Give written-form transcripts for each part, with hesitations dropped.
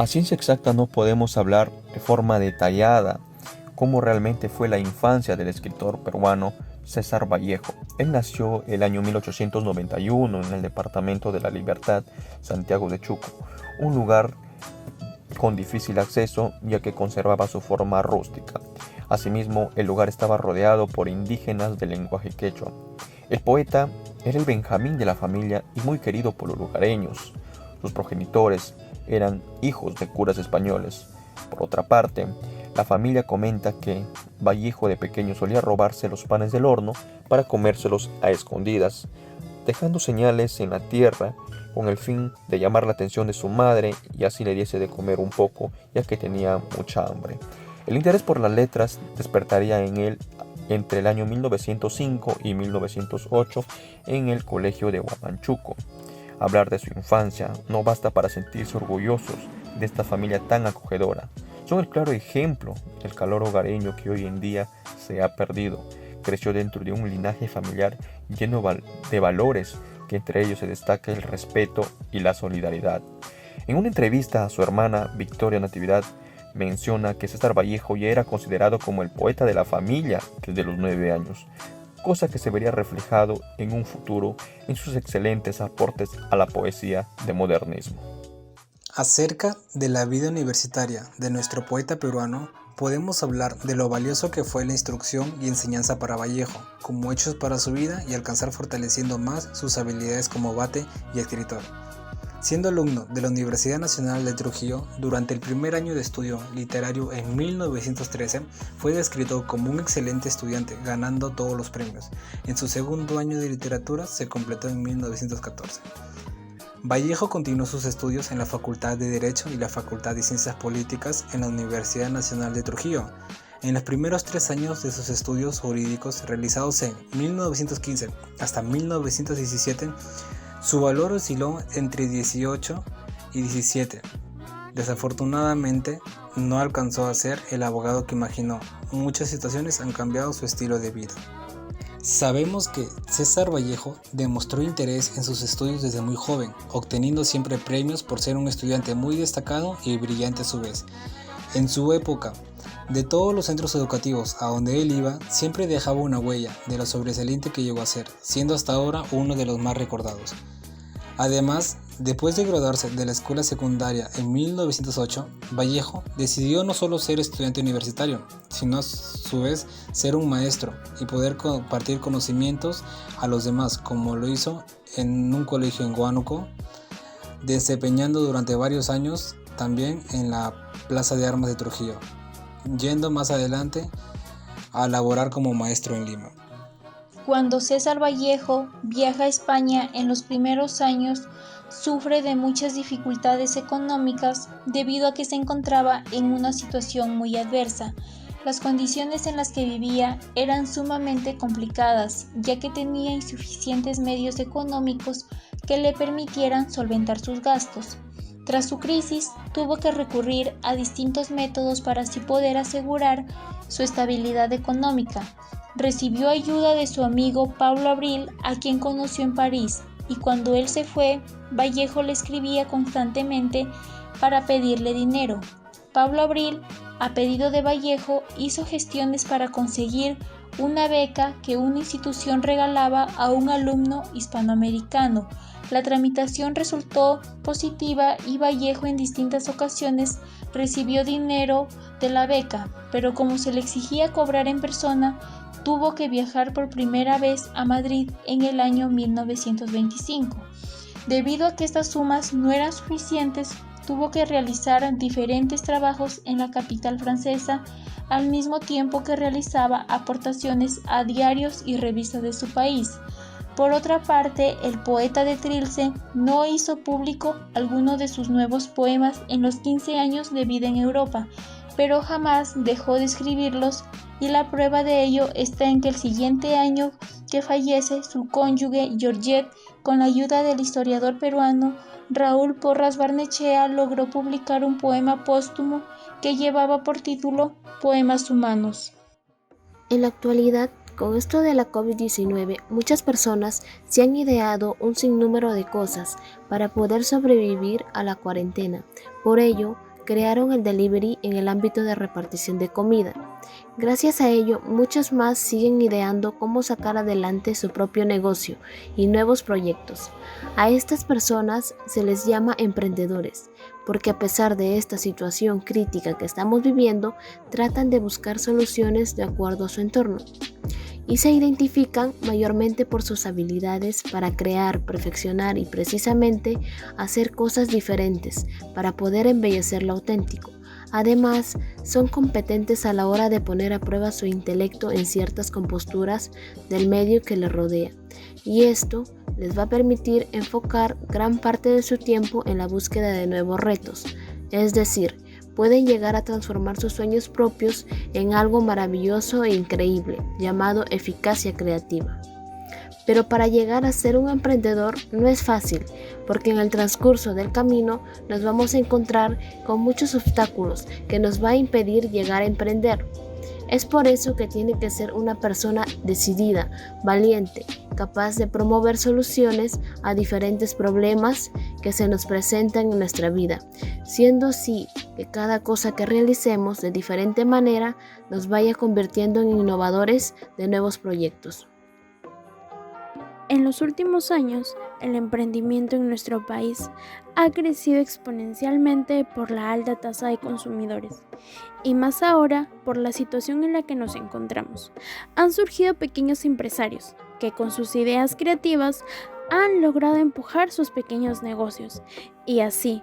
ciencia exacta no podemos hablar de forma detallada cómo realmente fue la infancia del escritor peruano César Vallejo. Él nació el año 1891 en el departamento de La Libertad, Santiago de Chuco, un lugar con difícil acceso ya que conservaba su forma rústica. Asimismo, el lugar estaba rodeado por indígenas del lenguaje quechua. El poeta era el Benjamín de la familia y muy querido por los lugareños. Sus progenitores eran hijos de curas españoles. Por otra parte, la familia comenta que Vallejo de pequeño solía robarse los panes del horno para comérselos a escondidas, dejando señales en la tierra con el fin de llamar la atención de su madre y así le diese de comer un poco, ya que tenía mucha hambre. El interés por las letras despertaría en él entre el año 1905 y 1908 en el colegio de Huamanchuco. Hablar de su infancia no basta para sentirse orgullosos de esta familia tan acogedora. Son el claro ejemplo del calor hogareño que hoy en día se ha perdido. Creció dentro de un linaje familiar lleno de valores, que entre ellos se destaca el respeto y la solidaridad. En una entrevista a su hermana Victoria Natividad, menciona que César Vallejo ya era considerado como el poeta de la familia desde los 9 años, cosa que se vería reflejado en un futuro en sus excelentes aportes a la poesía de modernismo. Acerca de la vida universitaria de nuestro poeta peruano, podemos hablar de lo valioso que fue la instrucción y enseñanza para Vallejo, como hechos para su vida y alcanzar fortaleciendo más sus habilidades como bate y escritor. Siendo alumno de la Universidad Nacional de Trujillo, durante el primer año de estudio literario en 1913, fue descrito como un excelente estudiante, ganando todos los premios. En su segundo año de literatura se completó en 1914. Vallejo continuó sus estudios en la Facultad de Derecho y la Facultad de Ciencias Políticas en la Universidad Nacional de Trujillo. En los primeros 3 años de sus estudios jurídicos realizados en 1915 hasta 1917, su valor osciló entre 18 y 17. Desafortunadamente, no alcanzó a ser el abogado que imaginó. Muchas situaciones han cambiado su estilo de vida. Sabemos que César Vallejo demostró interés en sus estudios desde muy joven, obteniendo siempre premios por ser un estudiante muy destacado y brillante a su vez. En su época, de todos los centros educativos a donde él iba, siempre dejaba una huella de lo sobresaliente que llegó a ser, siendo hasta ahora uno de los más recordados. Además, después de graduarse de la escuela secundaria en 1908, Vallejo decidió no solo ser estudiante universitario, sino a su vez ser un maestro y poder compartir conocimientos a los demás, como lo hizo en un colegio en Huánuco, desempeñando durante varios años también en la Plaza de Armas de Trujillo, yendo más adelante a laborar como maestro en Lima. Cuando César Vallejo viaja a España en los primeros años, sufre de muchas dificultades económicas debido a que se encontraba en una situación muy adversa. Las condiciones en las que vivía eran sumamente complicadas, ya que tenía insuficientes medios económicos que le permitieran solventar sus gastos. Tras su crisis, tuvo que recurrir a distintos métodos para así poder asegurar su estabilidad económica. Recibió ayuda de su amigo Pablo Abril, a quien conoció en París, y cuando él se fue, Vallejo le escribía constantemente para pedirle dinero. Pablo Abril, a pedido de Vallejo, hizo gestiones para conseguir una beca que una institución regalaba a un alumno hispanoamericano. La tramitación resultó positiva y Vallejo en distintas ocasiones recibió dinero de la beca, pero como se le exigía cobrar en persona, tuvo que viajar por primera vez a Madrid en el año 1925. Debido a que estas sumas no eran suficientes, tuvo que realizar diferentes trabajos en la capital francesa, al mismo tiempo que realizaba aportaciones a diarios y revistas de su país. Por otra parte, el poeta de Trilce no hizo público alguno de sus nuevos poemas en los 15 años de vida en Europa, pero jamás dejó de escribirlos, y la prueba de ello está en que el siguiente año que fallece su cónyuge Georgette, con la ayuda del historiador peruano Raúl Porras Barnechea, logró publicar un poema póstumo que llevaba por título Poemas Humanos. En la actualidad, con esto de la COVID-19, muchas personas se han ideado un sinnúmero de cosas para poder sobrevivir a la cuarentena. Por ello, crearon el delivery en el ámbito de repartición de comida. Gracias a ello, muchos más siguen ideando cómo sacar adelante su propio negocio y nuevos proyectos. A estas personas se les llama emprendedores, porque a pesar de esta situación crítica que estamos viviendo, tratan de buscar soluciones de acuerdo a su entorno. Y se identifican mayormente por sus habilidades para crear, perfeccionar y precisamente hacer cosas diferentes para poder embellecer lo auténtico. Además, son competentes a la hora de poner a prueba su intelecto en ciertas composturas del medio que les rodea, y esto les va a permitir enfocar gran parte de su tiempo en la búsqueda de nuevos retos, es decir, pueden llegar a transformar sus sueños propios en algo maravilloso e increíble, llamado eficacia creativa. Pero para llegar a ser un emprendedor no es fácil, porque en el transcurso del camino nos vamos a encontrar con muchos obstáculos que nos va a impedir llegar a emprender. Es por eso que tiene que ser una persona decidida, valiente, capaz de promover soluciones a diferentes problemas que se nos presentan en nuestra vida, siendo así que cada cosa que realicemos de diferente manera nos vaya convirtiendo en innovadores de nuevos proyectos. En los últimos años, el emprendimiento en nuestro país ha crecido exponencialmente por la alta tasa de consumidores y más ahora por la situación en la que nos encontramos. Han surgido pequeños empresarios que con sus ideas creativas han logrado empujar sus pequeños negocios y así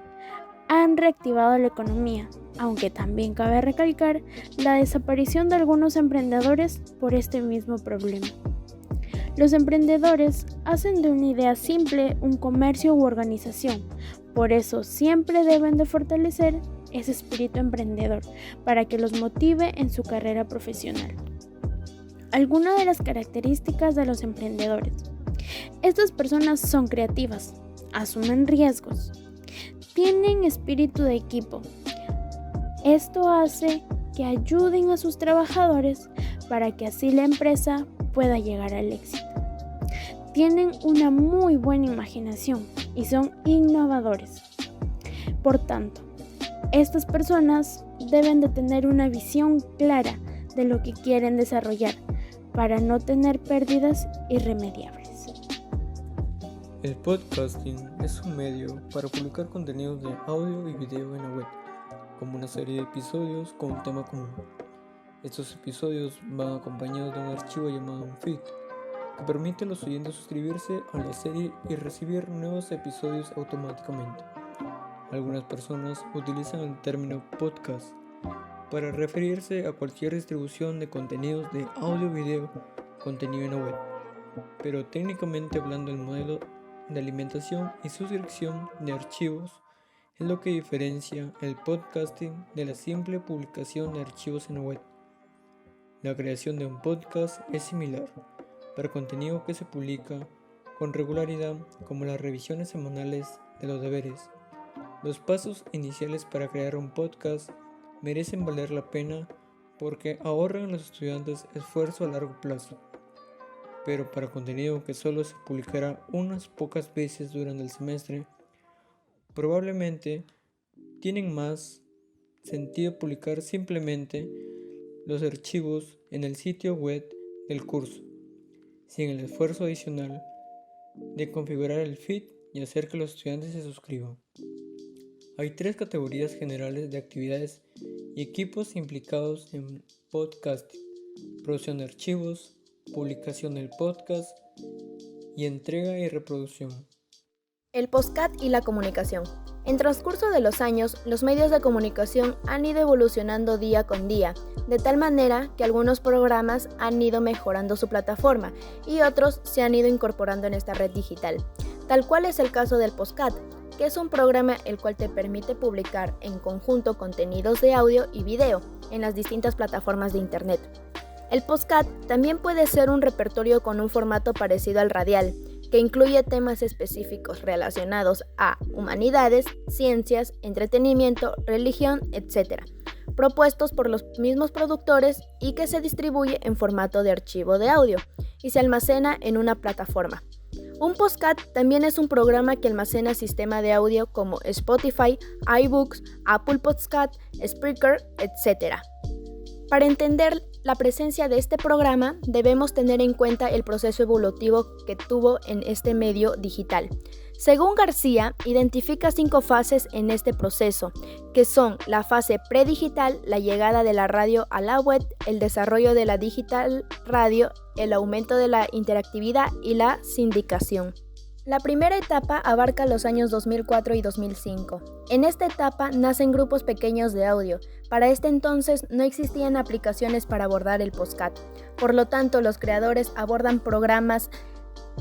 han reactivado la economía, aunque también cabe recalcar la desaparición de algunos emprendedores por este mismo problema. Los emprendedores hacen de una idea simple un comercio u organización, por eso siempre deben de fortalecer ese espíritu emprendedor para que los motive en su carrera profesional. Algunas de las características de los emprendedores. Estas personas son creativas, asumen riesgos, tienen espíritu de equipo. Esto hace que ayuden a sus trabajadores para que así la empresa pueda llegar al éxito. Tienen una muy buena imaginación y son innovadores. Por tanto, estas personas deben de tener una visión clara de lo que quieren desarrollar para no tener pérdidas irremediables. El podcasting es un medio para publicar contenidos de audio y video en la web, como una serie de episodios con un tema común. Estos episodios van acompañados de un archivo llamado un feed, que permite a los oyentes suscribirse a la serie y recibir nuevos episodios automáticamente. Algunas personas utilizan el término podcast para referirse a cualquier distribución de contenidos de audio y video contenido en la web, pero técnicamente hablando el modelo de alimentación y suscripción de archivos es lo que diferencia el podcasting de la simple publicación de archivos en la web. La creación de un podcast es similar, para contenido que se publica con regularidad como las revisiones semanales de los deberes. Los pasos iniciales para crear un podcast merecen valer la pena porque ahorran a los estudiantes esfuerzo a largo plazo. Pero para contenido que solo se publicará unas pocas veces durante el semestre, probablemente tienen más sentido publicar simplemente los archivos en el sitio web del curso, sin el esfuerzo adicional de configurar el feed y hacer que los estudiantes se suscriban. Hay 3 categorías generales de actividades y equipos implicados en podcasting: producción de archivos, publicación del podcast y entrega y reproducción. El podcast y la comunicación. En transcurso de los años, los medios de comunicación han ido evolucionando día con día, de tal manera que algunos programas han ido mejorando su plataforma y otros se han ido incorporando en esta red digital, tal cual es el caso del podcast, que es un programa el cual te permite publicar en conjunto contenidos de audio y video en las distintas plataformas de internet. El podcast también puede ser un repertorio con un formato parecido al radial, que incluye temas específicos relacionados a humanidades, ciencias, entretenimiento, religión, etc., propuestos por los mismos productores y que se distribuye en formato de archivo de audio y se almacena en una plataforma. Un podcast también es un programa que almacena sistemas de audio como Spotify, iBooks, Apple Podcast, Spreaker, etc. Para entender la presencia de este programa, debemos tener en cuenta el proceso evolutivo que tuvo en este medio digital. Según García, identifica 5 fases en este proceso, que son la fase predigital, la llegada de la radio a la web, el desarrollo de la digital radio, el aumento de la interactividad y la sindicación. La primera etapa abarca los años 2004 y 2005. En esta etapa nacen grupos pequeños de audio. Para este entonces no existían aplicaciones para abordar el podcast. Por lo tanto, los creadores abordan programas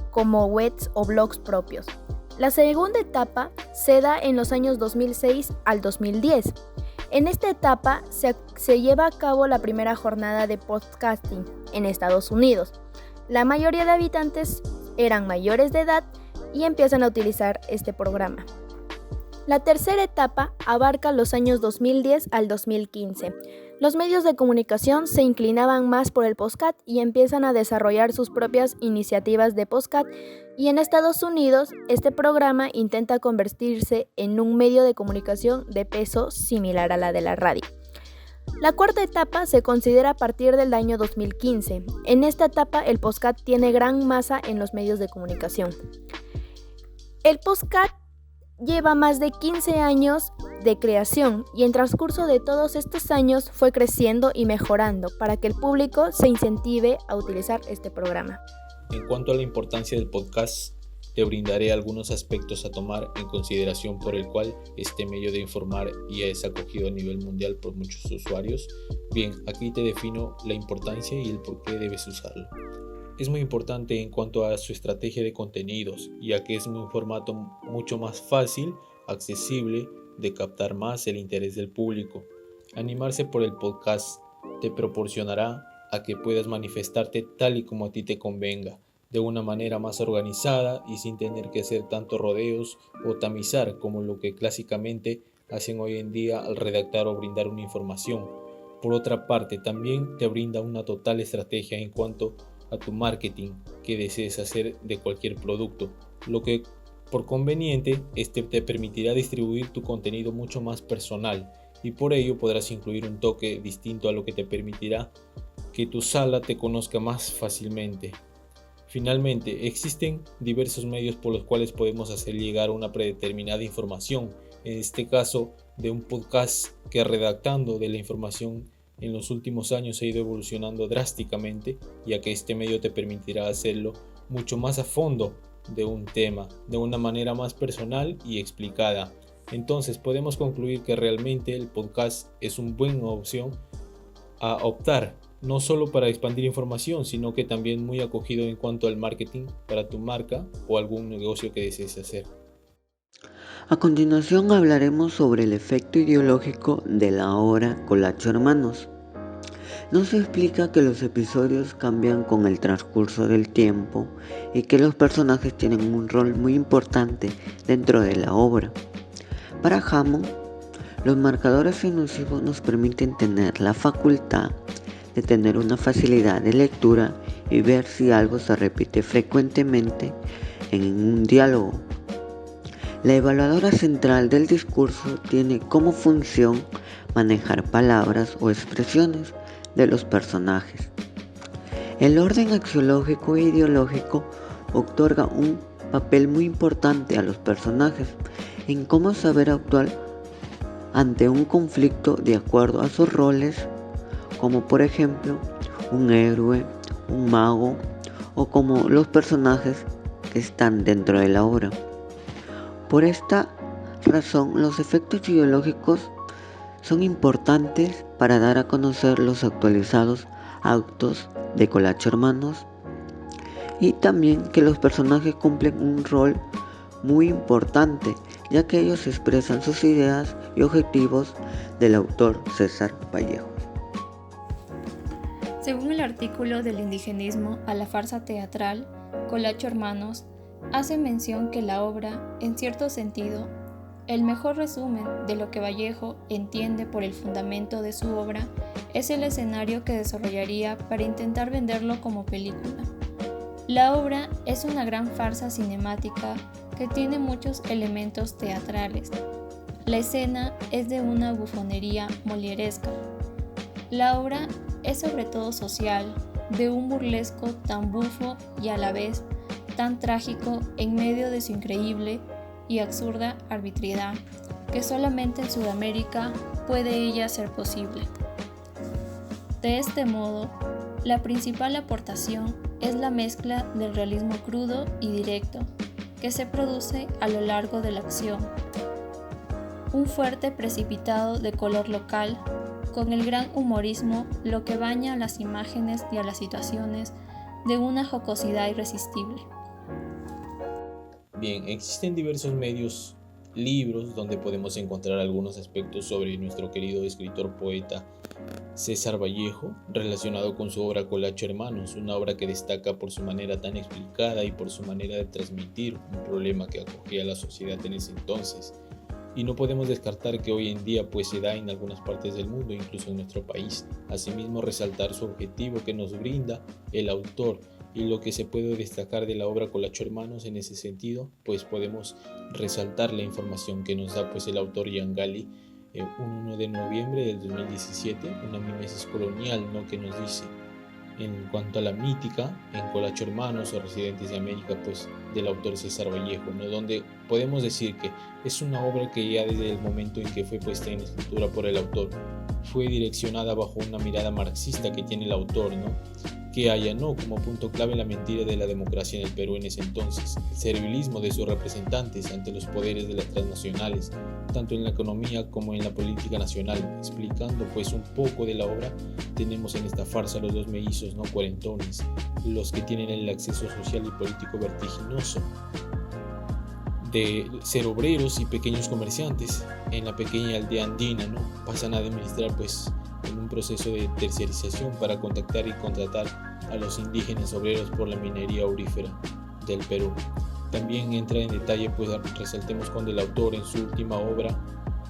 como webs o blogs propios. La segunda etapa se da en los años 2006 al 2010. En esta etapa se lleva a cabo la primera jornada de podcasting en Estados Unidos. La mayoría de habitantes eran mayores de edad y empiezan a utilizar este programa. La tercera etapa abarca los años 2010 al 2015. Los medios de comunicación se inclinaban más por el podcast y empiezan a desarrollar sus propias iniciativas de podcast, y en Estados Unidos este programa intenta convertirse en un medio de comunicación de peso similar a la de la radio. La cuarta etapa se considera a partir del año 2015. En esta etapa el podcast tiene gran masa en los medios de comunicación. El podcast lleva más de 15 años de creación y en transcurso de todos estos años fue creciendo y mejorando para que el público se incentive a utilizar este programa. En cuanto a la importancia del podcast, te brindaré algunos aspectos a tomar en consideración por el cual este medio de informar ya es acogido a nivel mundial por muchos usuarios. Bien, aquí te defino la importancia y el por qué debes usarlo. Es muy importante en cuanto a su estrategia de contenidos, ya que es un formato mucho más fácil, accesible, de captar más el interés del público. Animarse por el podcast te proporcionará a que puedas manifestarte tal y como a ti te convenga, de una manera más organizada y sin tener que hacer tantos rodeos o tamizar como lo que clásicamente hacen hoy en día al redactar o brindar una información. Por otra parte, también te brinda una total estrategia en cuanto a tu marketing que desees hacer de cualquier producto, lo que por conveniente te permitirá distribuir tu contenido mucho más personal, y por ello podrás incluir un toque distinto a lo que te permitirá que tu sala te conozca más fácilmente. Finalmente, existen diversos medios por los cuales podemos hacer llegar una predeterminada información, en este caso de un podcast que redactando de la información en los últimos años ha ido evolucionando drásticamente, ya que este medio te permitirá hacerlo mucho más a fondo de un tema, de una manera más personal y explicada. Entonces podemos concluir que realmente el podcast es una buena opción a optar, no solo para expandir información, sino que también muy acogido en cuanto al marketing para tu marca o algún negocio que desees hacer. A continuación hablaremos sobre el efecto ideológico de la obra Colacho Hermanos. Nos explica que los episodios cambian con el transcurso del tiempo y que los personajes tienen un rol muy importante dentro de la obra. Para Hammond, los marcadores inusivos nos permiten tener la facultad de tener una facilidad de lectura y ver si algo se repite frecuentemente en un diálogo. La evaluadora central del discurso tiene como función manejar palabras o expresiones de los personajes. El orden axiológico e ideológico otorga un papel muy importante a los personajes en cómo saber actuar ante un conflicto de acuerdo a sus roles, como por ejemplo un héroe, un mago o como los personajes que están dentro de la obra. Por esta razón, los efectos ideológicos son importantes para dar a conocer los actualizados actos de Colacho Hermanos, y también que los personajes cumplen un rol muy importante, ya que ellos expresan sus ideas y objetivos del autor César Vallejo. Según el artículo del indigenismo a la farsa teatral, Colacho Hermanos hace mención que la obra, en cierto sentido, el mejor resumen de lo que Vallejo entiende por el fundamento de su obra es el escenario que desarrollaría para intentar venderlo como película. La obra es una gran farsa cinemática que tiene muchos elementos teatrales. La escena es de una bufonería molieresca. La obra es sobre todo social, de un burlesco tan bufo y a la vez tan trágico en medio de su increíble y absurda arbitrariedad, que solamente en Sudamérica puede ella ser posible. De este modo, la principal aportación es la mezcla del realismo crudo y directo que se produce a lo largo de la acción. Un fuerte precipitado de color local, con el gran humorismo, lo que baña a las imágenes y a las situaciones de una jocosidad irresistible. Bien, existen diversos medios, libros, donde podemos encontrar algunos aspectos sobre nuestro querido escritor poeta César Vallejo, relacionado con su obra Colacho Hermanos, una obra que destaca por su manera tan explicada y por su manera de transmitir un problema que acogía a la sociedad en ese entonces. Y no podemos descartar que hoy en día pues se da en algunas partes del mundo, incluso en nuestro país. Asimismo, resaltar su objetivo que nos brinda el autor y lo que se puede destacar de la obra Colacho Hermanos en ese sentido, pues podemos resaltar la información que nos da pues el autor Jean Galli, 1 de noviembre del 2017, una mimesis colonial, ¿no?, que nos dice en cuanto a la mítica en Colacho Hermanos o Residentes de América, pues del autor César Vallejo, ¿no?, donde podemos decir que es una obra que ya desde el momento en que fue puesta en escritura por el autor fue direccionada bajo una mirada marxista que tiene el autor, ¿no?, que allanó como punto clave la mentira de la democracia en el Perú en ese entonces, el servilismo de sus representantes ante los poderes de las transnacionales, tanto en la economía como en la política nacional. Explicando pues un poco de la obra, tenemos en esta farsa los dos mellizos, ¿no?, cuarentones, los que tienen el acceso social y político vertiginoso de ser obreros y pequeños comerciantes en la pequeña aldea andina, ¿no?, pasan a administrar pues en un proceso de terciarización para contactar y contratar a los indígenas obreros por la minería aurífera del Perú. También entra en detalle, pues resaltemos cuando el autor en su última obra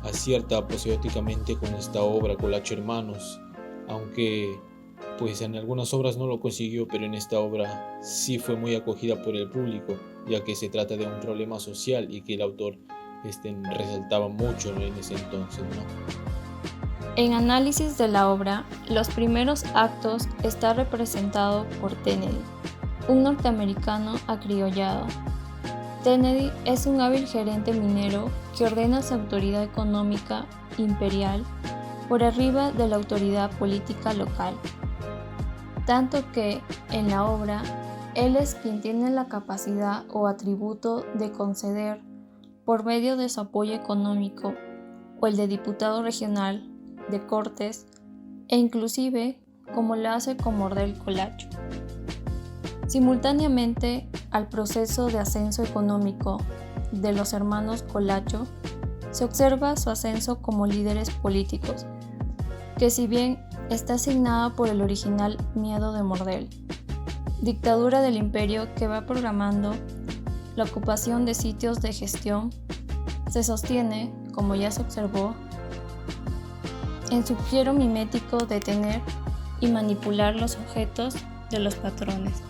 acierta aposeóticamente con esta obra Colacho Hermanos, aunque pues en algunas obras no lo consiguió, pero en esta obra sí fue muy acogida por el público, ya que se trata de un problema social y que el autor resaltaba mucho, ¿no?, en ese entonces, ¿no? En análisis de la obra, los primeros actos está representado por Kennedy, un norteamericano acriollado. Kennedy es un hábil gerente minero que ordena su autoridad económica imperial por arriba de la autoridad política local, tanto que en la obra él es quien tiene la capacidad o atributo de conceder, por medio de su apoyo económico o el de diputado regional, de Cortes e inclusive como lo hace con Mordel Colacho. Simultáneamente al proceso de ascenso económico de los hermanos Colacho, se observa su ascenso como líderes políticos, que si bien está asignada por el original miedo de Mordel, dictadura del imperio que va programando la ocupación de sitios de gestión, se sostiene, como ya se observó, en su quiero mimético de tener y manipular los objetos de los patrones.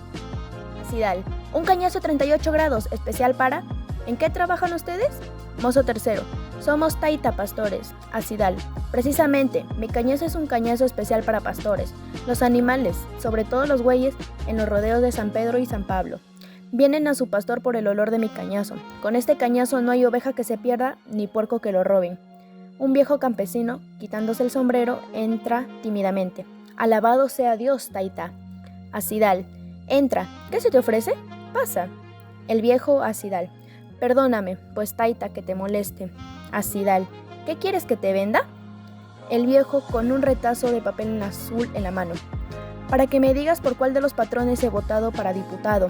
Acidal, un cañazo 38 grados, especial para... ¿En qué trabajan ustedes? Mozo tercero, somos taita pastores. Acidal, precisamente, mi cañazo es un cañazo especial para pastores. Los animales, sobre todo los bueyes, en los rodeos de San Pedro y San Pablo, vienen a su pastor por el olor de mi cañazo. Con este cañazo no hay oveja que se pierda, ni puerco que lo roben. Un viejo campesino, quitándose el sombrero, entra tímidamente. Alabado sea Dios, taita. Acidal, entra. ¿Qué se te ofrece? Pasa. El viejo Acidal, perdóname, pues taita, que te moleste. Acidal, ¿qué quieres que te venda? El viejo con un retazo de papel en azul en la mano. Para que me digas por cuál de los patrones he votado para diputado.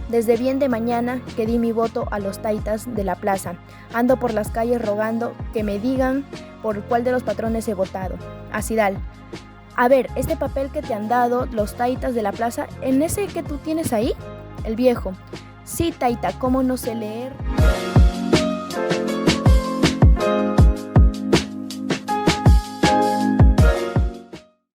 Desde bien de mañana que di mi voto a los taitas de la plaza. Ando por las calles rogando que me digan por cuál de los patrones he votado. Acidal, a ver, este papel que te han dado los taitas de la plaza, ¿en ese que tú tienes ahí? El viejo, sí taita, ¿cómo no sé leer?